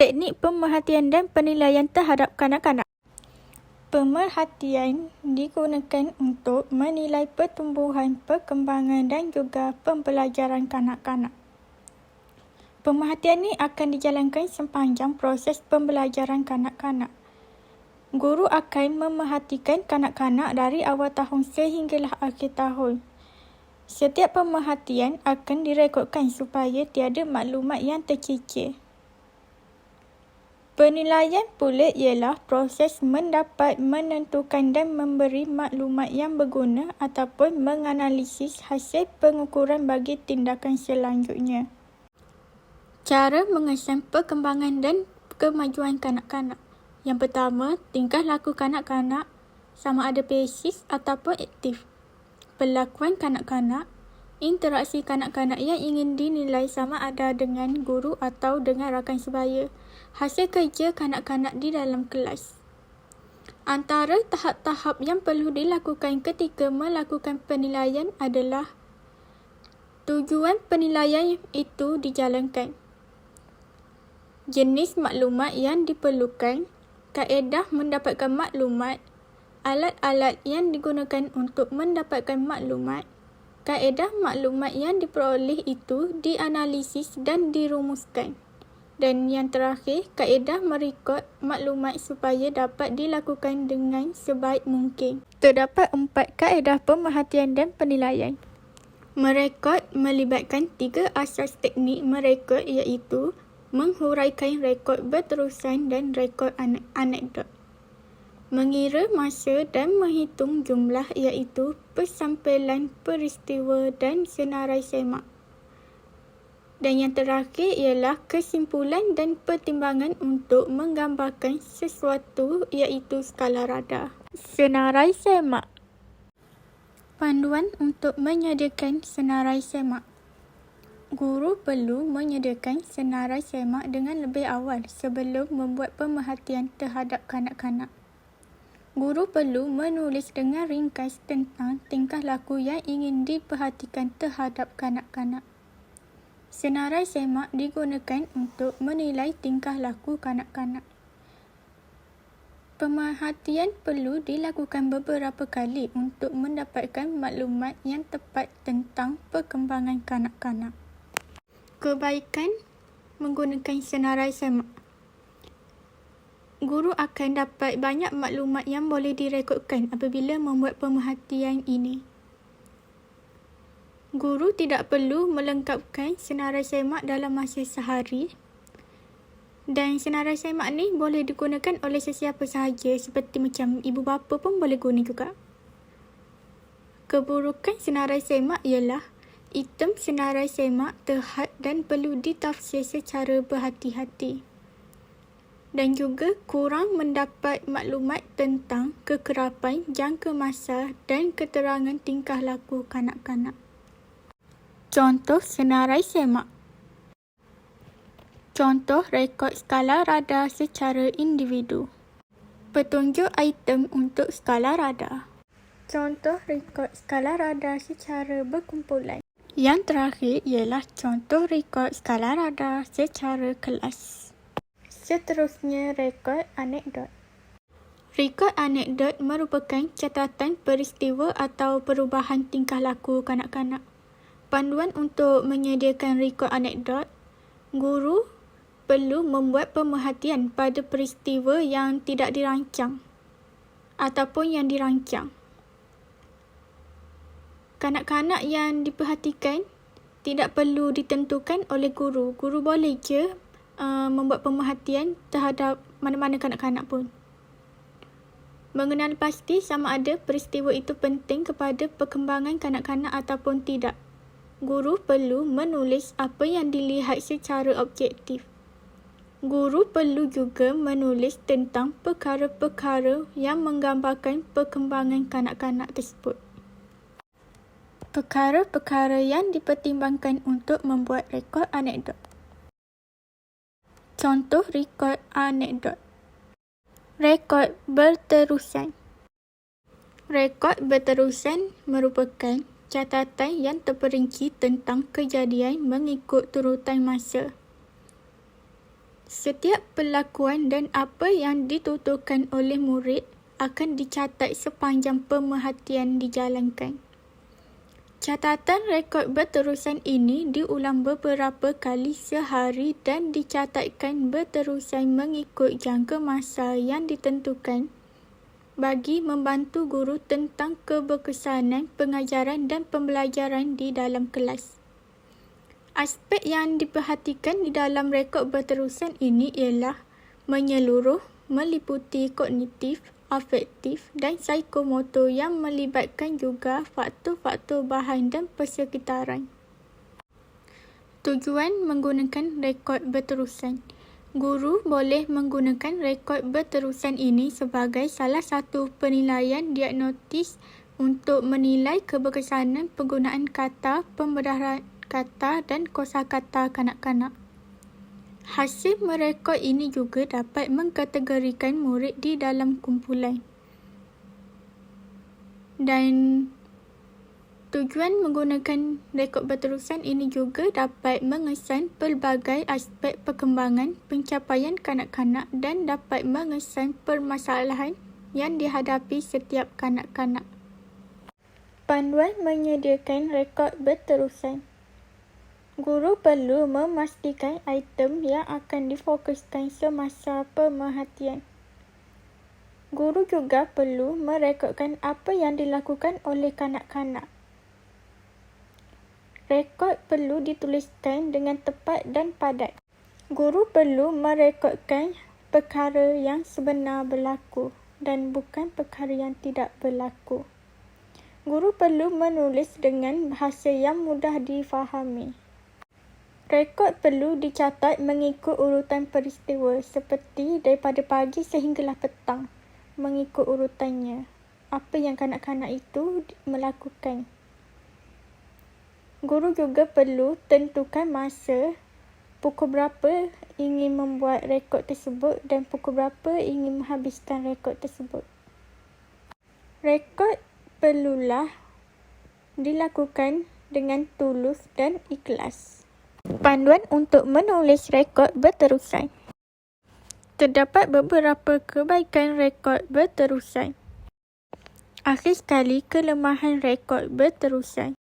Teknik pemerhatian dan penilaian terhadap kanak-kanak. Pemerhatian digunakan untuk menilai pertumbuhan, perkembangan dan juga pembelajaran kanak-kanak. Pemerhatian ini akan dijalankan sepanjang proses pembelajaran kanak-kanak. Guru akan memerhatikan kanak-kanak dari awal tahun sehinggalah akhir tahun. Setiap pemerhatian akan direkodkan supaya tiada maklumat yang tercicir. Penilaian pula ialah proses mendapat, menentukan dan memberi maklumat yang berguna ataupun menganalisis hasil pengukuran bagi tindakan selanjutnya. Cara mengesan perkembangan dan kemajuan kanak-kanak. Yang pertama, tingkah laku kanak-kanak sama ada pasif ataupun aktif. Perlakuan kanak-kanak, interaksi kanak-kanak yang ingin dinilai sama ada dengan guru atau dengan rakan sebaya. Hasil kerja kanak-kanak di dalam kelas. Antara tahap-tahap yang perlu dilakukan ketika melakukan penilaian adalah tujuan penilaian itu dijalankan, jenis maklumat yang diperlukan, kaedah mendapatkan maklumat, alat-alat yang digunakan untuk mendapatkan maklumat, kaedah maklumat yang diperoleh itu dianalisis dan dirumuskan. Dan yang terakhir, kaedah merekod maklumat supaya dapat dilakukan dengan sebaik mungkin. Terdapat 4 kaedah pemerhatian dan penilaian. Merekod melibatkan 3 asas teknik merekod iaitu menghuraikan rekod berterusan dan rekod anekdot. Mengira masa dan menghitung jumlah iaitu persampilan peristiwa dan senarai semak. Dan yang terakhir ialah kesimpulan dan pertimbangan untuk menggambarkan sesuatu iaitu skala radar. Senarai semak. Panduan untuk menyediakan senarai semak. Guru perlu menyediakan senarai semak dengan lebih awal sebelum membuat pemerhatian terhadap kanak-kanak. Guru perlu menulis dengan ringkas tentang tingkah laku yang ingin diperhatikan terhadap kanak-kanak. Senarai semak digunakan untuk menilai tingkah laku kanak-kanak. Pemerhatian perlu dilakukan beberapa kali untuk mendapatkan maklumat yang tepat tentang perkembangan kanak-kanak. Kebaikan menggunakan senarai semak. Guru akan dapat banyak maklumat yang boleh direkodkan apabila membuat pemerhatian ini. Guru tidak perlu melengkapkan senarai semak dalam masa sehari dan senarai semak ni boleh digunakan oleh sesiapa sahaja seperti macam ibu bapa pun boleh guna juga. Keburukan senarai semak ialah item senarai semak terhad dan perlu ditafsir secara berhati-hati dan juga kurang mendapat maklumat tentang kekerapan, jangka masa dan keterangan tingkah laku kanak-kanak. Contoh senarai semak. Contoh rekod skala radar secara individu. Petunjuk item untuk skala radar. Contoh rekod skala radar secara berkumpulan. Yang terakhir ialah contoh rekod skala radar secara kelas. Seterusnya, rekod anekdot. Rekod anekdot merupakan catatan peristiwa atau perubahan tingkah laku kanak-kanak. Panduan untuk menyediakan rekod anekdot, guru perlu membuat pemerhatian pada peristiwa yang tidak dirancang ataupun yang dirancang. Kanak-kanak yang diperhatikan tidak perlu ditentukan oleh guru. Guru boleh je membuat pemerhatian terhadap mana-mana kanak-kanak pun. Mengenal pasti sama ada peristiwa itu penting kepada perkembangan kanak-kanak ataupun tidak. Guru perlu menulis apa yang dilihat secara objektif. Guru perlu juga menulis tentang perkara-perkara yang menggambarkan perkembangan kanak-kanak tersebut. Perkara-perkara yang dipertimbangkan untuk membuat rekod anekdot. Contoh rekod anekdot. Rekod berterusan. Rekod berterusan merupakan catatan yang terperinci tentang kejadian mengikut turutan masa. Setiap perlakuan dan apa yang dituturkan oleh murid akan dicatat sepanjang pemerhatian dijalankan. Catatan rekod berterusan ini diulang beberapa kali sehari dan dicatatkan berterusan mengikut jangka masa yang ditentukan bagi membantu guru tentang keberkesanan pengajaran dan pembelajaran di dalam kelas. Aspek yang diperhatikan di dalam rekod berterusan ini ialah menyeluruh, meliputi kognitif, afektif dan psikomotor yang melibatkan juga faktor-faktor bahan dan persekitaran. Tujuan menggunakan rekod berterusan. Guru boleh menggunakan rekod berterusan ini sebagai salah satu penilaian diagnostis untuk menilai keberkesanan penggunaan kata, pembedahan kata dan kosakata kanak-kanak. Hasil merekod ini juga dapat mengkategorikan murid di dalam kumpulan. Dan tujuan menggunakan rekod berterusan ini juga dapat mengesan pelbagai aspek perkembangan pencapaian kanak-kanak dan dapat mengesan permasalahan yang dihadapi setiap kanak-kanak. Panduan menyediakan rekod berterusan. Guru perlu memastikan item yang akan difokuskan semasa pemerhatian. Guru juga perlu merekodkan apa yang dilakukan oleh kanak-kanak. Rekod perlu dituliskan dengan tepat dan padat. Guru perlu merekodkan perkara yang sebenar berlaku dan bukan perkara yang tidak berlaku. Guru perlu menulis dengan bahasa yang mudah difahami. Rekod perlu dicatat mengikut urutan peristiwa seperti daripada pagi sehinggalah petang, mengikut urutannya, apa yang kanak-kanak itu melakukan. Guru juga perlu tentukan masa, pukul berapa ingin membuat rekod tersebut dan pukul berapa ingin menghabiskan rekod tersebut. Rekod perlulah dilakukan dengan tulus dan ikhlas. Panduan untuk menulis rekod berterusan. Terdapat beberapa kebaikan rekod berterusan. Akhir sekali, kelemahan rekod berterusan.